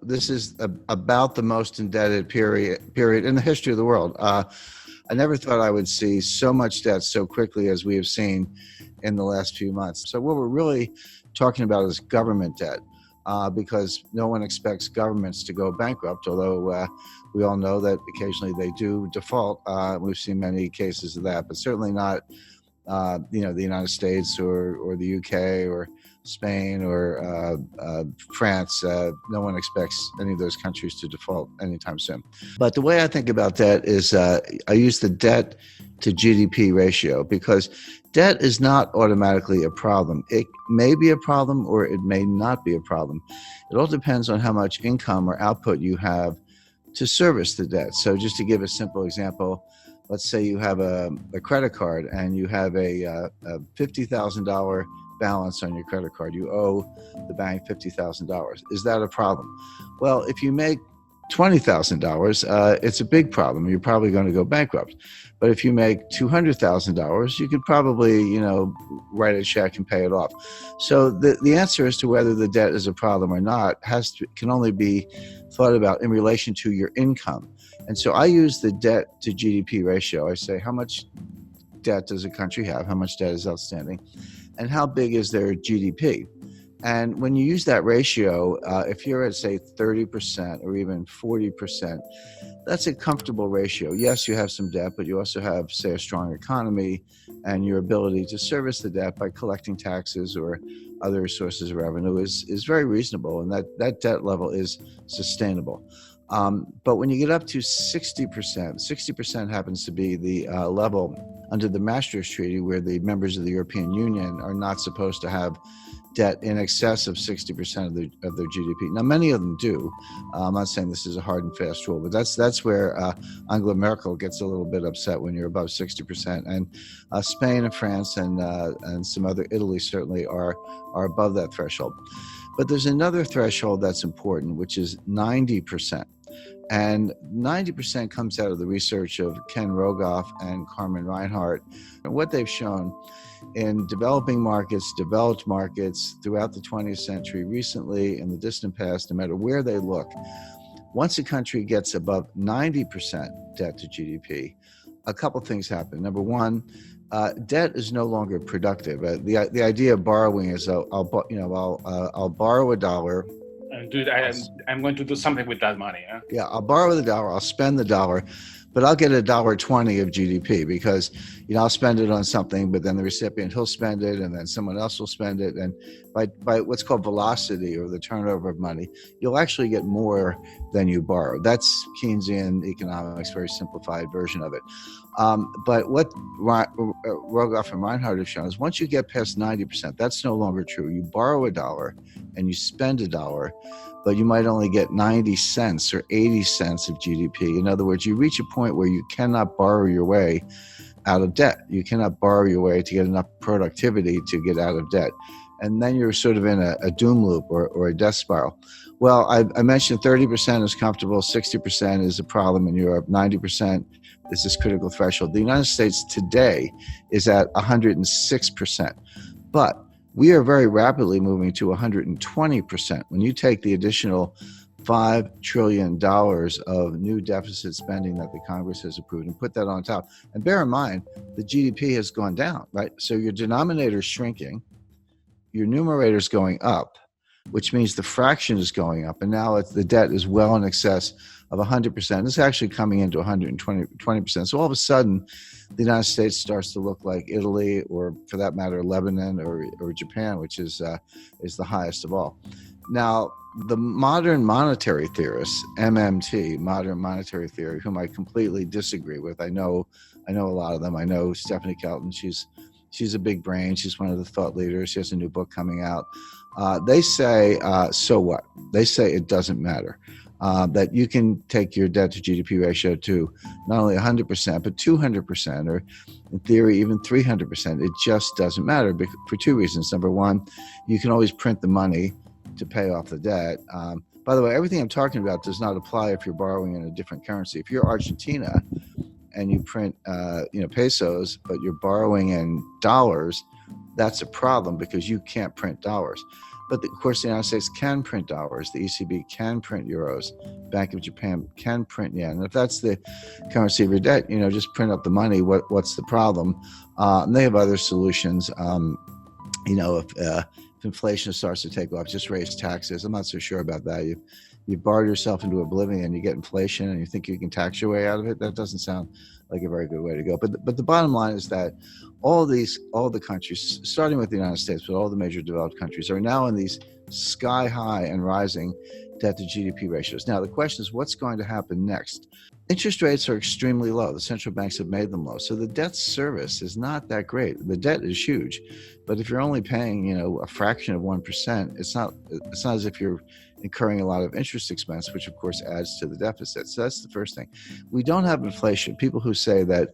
this is about the most indebted period in the history of the world. I never thought I would see so much debt so quickly as we have seen in the last few months. So what we're really talking about is government debt, because no one expects governments to go bankrupt, although we all know that occasionally they do default. We've seen many cases of that, but certainly not the United States or the UK or Spain or France. No one expects any of those countries to default anytime soon. But the way I think about debt is I use the debt to GDP ratio, because debt is not automatically a problem. It may be a problem or it may not be a problem. It all depends on how much income or output you have to service the debt. So just to give a simple example, let's say you have a credit card and you have a $50,000 balance on your credit card. You owe the bank $50,000. Is that a problem? Well, if you make $20,000, it's a big problem. You're probably going to go bankrupt. But if you make $200,000, you could probably, write a check and pay it off. So the answer as to whether the debt is a problem or not can only be thought about in relation to your income. And so I use the debt to GDP ratio. I say, how much debt does a country have? How much debt is outstanding? And how big is their GDP? And when you use that ratio, if you're at, say, 30% or even 40%, that's a comfortable ratio. Yes, you have some debt, but you also have, say, a strong economy and your ability to service the debt by collecting taxes or other sources of revenue is very reasonable, and that debt level is sustainable. But when you get up to 60% happens to be the level under the Maastricht Treaty, where the members of the European Union are not supposed to have debt in excess of 60% of their GDP. Now, many of them do. I'm not saying this is a hard and fast rule, but that's where Angela Merkel gets a little bit upset when you're above 60%. And Spain and France and some other, Italy certainly are above that threshold. But there's another threshold that's important, which is 90%. And 90% comes out of the research of Ken Rogoff and Carmen Reinhart. And what they've shown in developing markets, developed markets throughout the 20th century, recently, in the distant past, no matter where they look, once a country gets above 90% debt to GDP, a couple things happen. Number one, debt is no longer productive. The idea of borrowing is I'll borrow $1. I'm going to do something with that money. Huh? Yeah, I'll borrow the $1, I'll spend the $1, but I'll get $1.20 of GDP because, I'll spend it on something, but then the recipient, he'll spend it, and then someone else will spend it. And by what's called velocity, or the turnover of money, you'll actually get more than you borrow. That's Keynesian economics, very simplified version of it. But what Rogoff and Reinhart have shown is once you get past 90%, that's no longer true. You borrow $1 and you spend $1, but you might only get 90 cents or 80 cents of GDP. In other words, you reach a point where you cannot borrow your way out of debt. You cannot borrow your way to get enough productivity to get out of debt. And then you're sort of in a doom loop or a death spiral. Well, I mentioned 30% is comfortable, 60% is a problem in Europe, 90% is this critical threshold. The United States today is at 106%. But we are very rapidly moving to 120%. When you take the additional $5 trillion of new deficit spending that the Congress has approved and put that on top, and bear in mind, the GDP has gone down, right? So your denominator is shrinking, your numerator is going up, which means the fraction is going up, and now the debt is well in excess of 100%. It's actually coming into 120%. So all of a sudden, the United States starts to look like Italy, or for that matter, Lebanon or Japan, which is the highest of all. Now, the modern monetary theorists, MMT, modern monetary theory, whom I completely disagree with. I know a lot of them. I know Stephanie Kelton. She's a big brain. She's one of the thought leaders. She has a new book coming out. They say, so what? They say it doesn't matter. That you can take your debt to GDP ratio to not only 100%, but 200%, or in theory, even 300%. It just doesn't matter for two reasons. Number one, you can always print the money to pay off the debt. By the way, everything I'm talking about does not apply if you're borrowing in a different currency. If you're Argentina and you print pesos, but you're borrowing in dollars, that's a problem because you can't print dollars. But of course, the United States can print dollars. The ECB can print euros. Bank of Japan can print yen. And if that's the currency of your debt, just print up the money. What's the problem? And they have other solutions. If inflation starts to take off, just raise taxes. I'm not so sure about that. You've borrowed yourself into oblivion. You get inflation, and you think you can tax your way out of it. That doesn't sound like a very good way to go. But the bottom line is that all the countries, starting with the United States, but all the major developed countries, are now in these sky high and rising debt to GDP ratios. Now the question is, what's going to happen next? Interest rates are extremely low. The central banks have made them low. So the debt service is not that great. The debt is huge, but if you're only paying, a fraction of 1%, it's not as if you're incurring a lot of interest expense, which of course adds to the deficit. So that's the first thing. We don't have inflation. People who say that,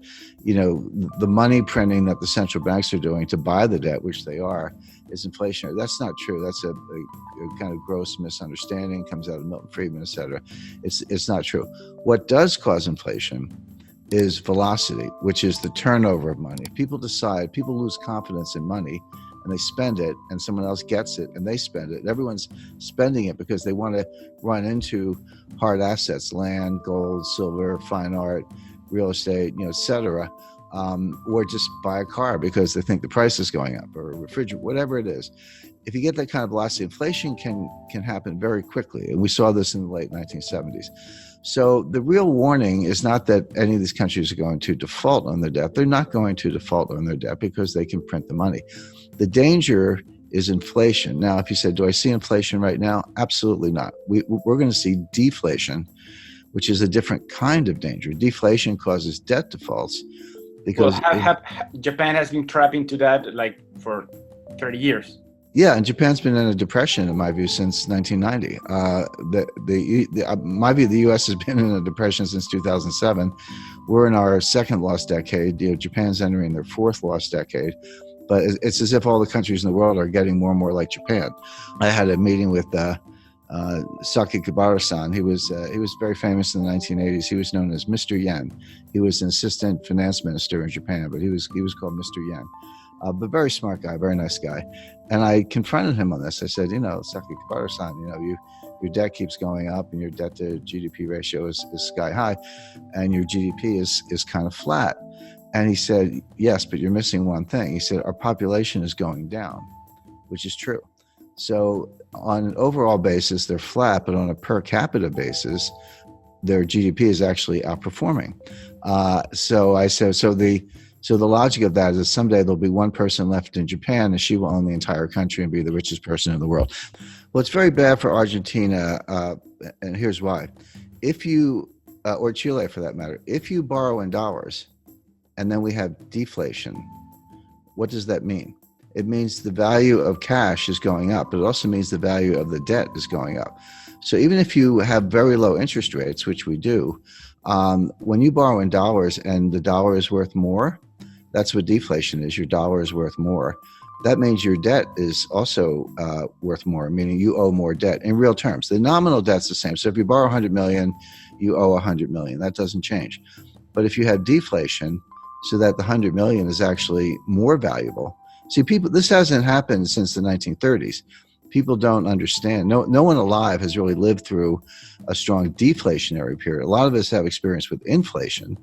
the money printing that the central banks are doing to buy the debt, which they are, is inflationary. That's not true. That's a kind of gross misunderstanding, comes out of Milton Friedman, et cetera. It's not true. What does cause inflation is velocity, which is the turnover of money. People lose confidence in money, and they spend it, and someone else gets it and they spend it. Everyone's spending it because they want to run into hard assets, land, gold, silver, fine art, real estate, et cetera, or just buy a car because they think the price is going up, or a refrigerator, whatever it is. If you get that kind of velocity, inflation can happen very quickly. And we saw this in the late 1970s. So the real warning is not that any of these countries are going to default on their debt. They're not going to default on their debt because they can print the money. The danger is inflation. Now, if you said, do I see inflation right now? Absolutely not. We're going to see deflation, which is a different kind of danger. Deflation causes debt defaults because Japan has been trapped into that for 30 years. Yeah, and Japan's been in a depression, in my view, since 1990. My view, the U.S. has been in a depression since 2007. We're in our second lost decade. Japan's entering their fourth lost decade. But it's as if all the countries in the world are getting more and more like Japan. I had a meeting with Saki Kibara-san. He was very famous in the 1980s. He was known as Mr. Yen. He was an assistant finance minister in Japan, but he was called Mr. Yen. But very smart guy, very nice guy. And I confronted him on this. I said, Saki Kibara-san, your debt keeps going up and your debt to GDP ratio is sky high and your GDP is kind of flat. And he said, yes, but you're missing one thing. He said, our population is going down, which is true. So on an overall basis, they're flat, but on a per capita basis, their GDP is actually outperforming. So I said, so the logic of that is that someday there'll be one person left in Japan and she will own the entire country and be the richest person in the world. Well, it's very bad for Argentina, and here's why. If you, or Chile for that matter, if you borrow in dollars and then we have deflation, what does that mean? It means the value of cash is going up, but it also means the value of the debt is going up. So even if you have very low interest rates, which we do, when you borrow in dollars and the dollar is worth more, that's what deflation is. Your dollar is worth more. That means your debt is also worth more, meaning you owe more debt in real terms. The nominal debt's the same. So if you borrow 100 million, you owe 100 million. That doesn't change. But if you have deflation, so that the 100 million is actually more valuable. See, this hasn't happened since the 1930s. People don't understand. No one alive has really lived through a strong deflationary period. A lot of us have experience with inflation.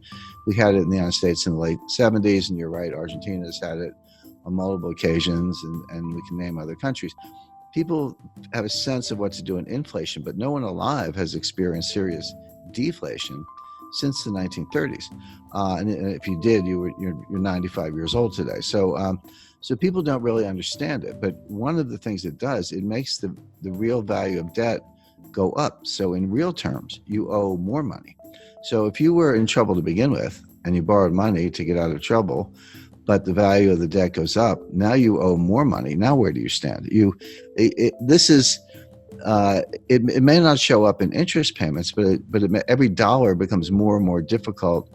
We had it in the United States in the late 70s, and you're right, Argentina's had it on multiple occasions, and we can name other countries. People have a sense of what to do in inflation, but no one alive has experienced serious deflation since the 1930s. And if you did, you're 95 years old today. So people don't really understand it. But one of the things it does, it makes the real value of debt go up. So in real terms, you owe more money. So if you were in trouble to begin with and you borrowed money to get out of trouble, but the value of the debt goes up, now you owe more money. Now where do you stand? It may not show up in interest payments, but every dollar becomes more and more difficult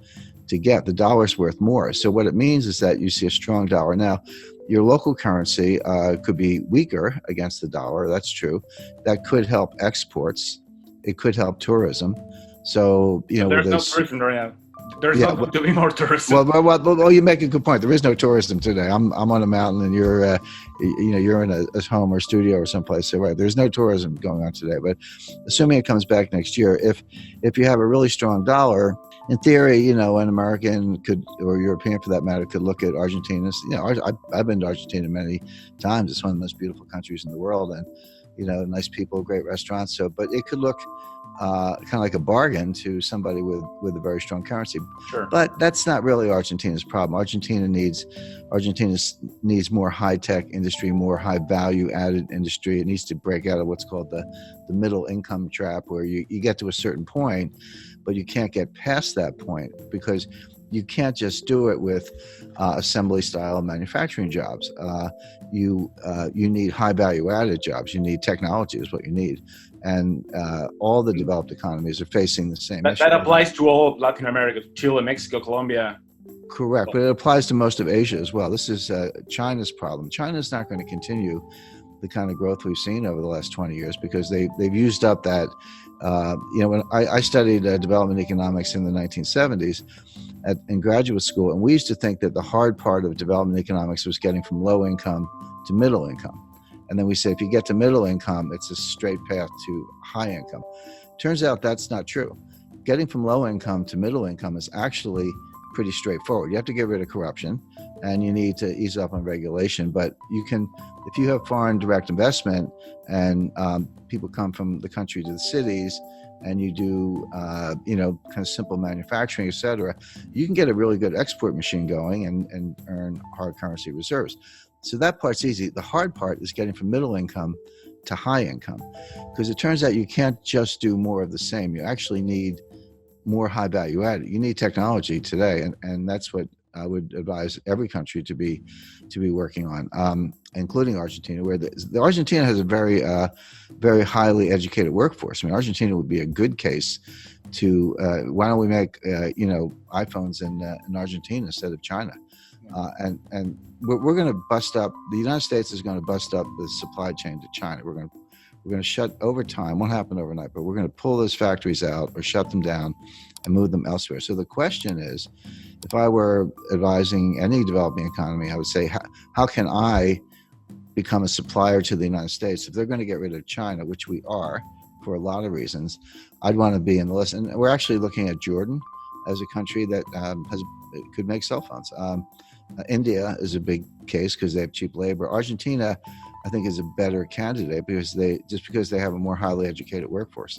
to get. The dollar's worth more. So what it means is that you see a strong dollar. Now, your local currency could be weaker against the dollar. That's true. That could help exports. It could help tourism. So, there's no tourism right now. There's Yeah, not going to be more tourism. well, you make a good point. There is no tourism today. I'm on a mountain, and you're in a home or studio or someplace. So right, there's no tourism going on today. But assuming it comes back next year, if you have a really strong dollar, in theory, an American could, or European for that matter, could look at Argentina. I've been to Argentina many times. It's one of the most beautiful countries in the world, and nice people, great restaurants. So, but it could look kind of like a bargain to somebody with a very strong currency. Sure. But that's not really Argentina's problem. Argentina needs more high-tech industry, more high-value-added industry. It needs to break out of what's called the middle income trap, where you get to a certain point, but you can't get past that point because you can't just do it with assembly style manufacturing jobs. You need high value added jobs. You need technology is what you need. And all the developed economies are facing the same issue. That applies to all of Latin America, Chile, Mexico, Colombia. Correct, but it applies to most of Asia as well. This is China's problem. China's not going to continue the kind of growth we've seen over the last 20 years because they've used up that. When I studied development economics in the 1970s in graduate school, and we used to think that the hard part of development economics was getting from low income to middle income. And then we say if you get to middle income, it's a straight path to high income. Turns out that's not true. Getting from low income to middle income is actually pretty straightforward. You have to get rid of corruption and you need to ease up on regulation. But you can, if you have foreign direct investment and people come from the country to the cities and you do, kind of simple manufacturing, et cetera, you can get a really good export machine going and earn hard currency reserves. So that part's easy. The hard part is getting from middle income to high income, because it turns out you can't just do more of the same. You actually need more high value added. You need technology today, and that's what I would advise every country to be working on, including Argentina, where the Argentina has a very very highly educated workforce. I mean, Argentina would be a good case to why don't we make iPhones in Argentina instead of China, and we're going to bust up. The United States is going to bust up the supply chain to China. We're going to shut over time. Won't happen overnight, but we're going to pull those factories out or shut them down and move them elsewhere. So the question is, if I were advising any developing economy, I would say, how can I become a supplier to the United States? If they're going to get rid of China, which we are for a lot of reasons, I'd want to be in the list. And we're actually looking at Jordan as a country that could make cell phones. India is a big case because they have cheap labor. Argentina, I think, is a better candidate because they have a more highly educated workforce.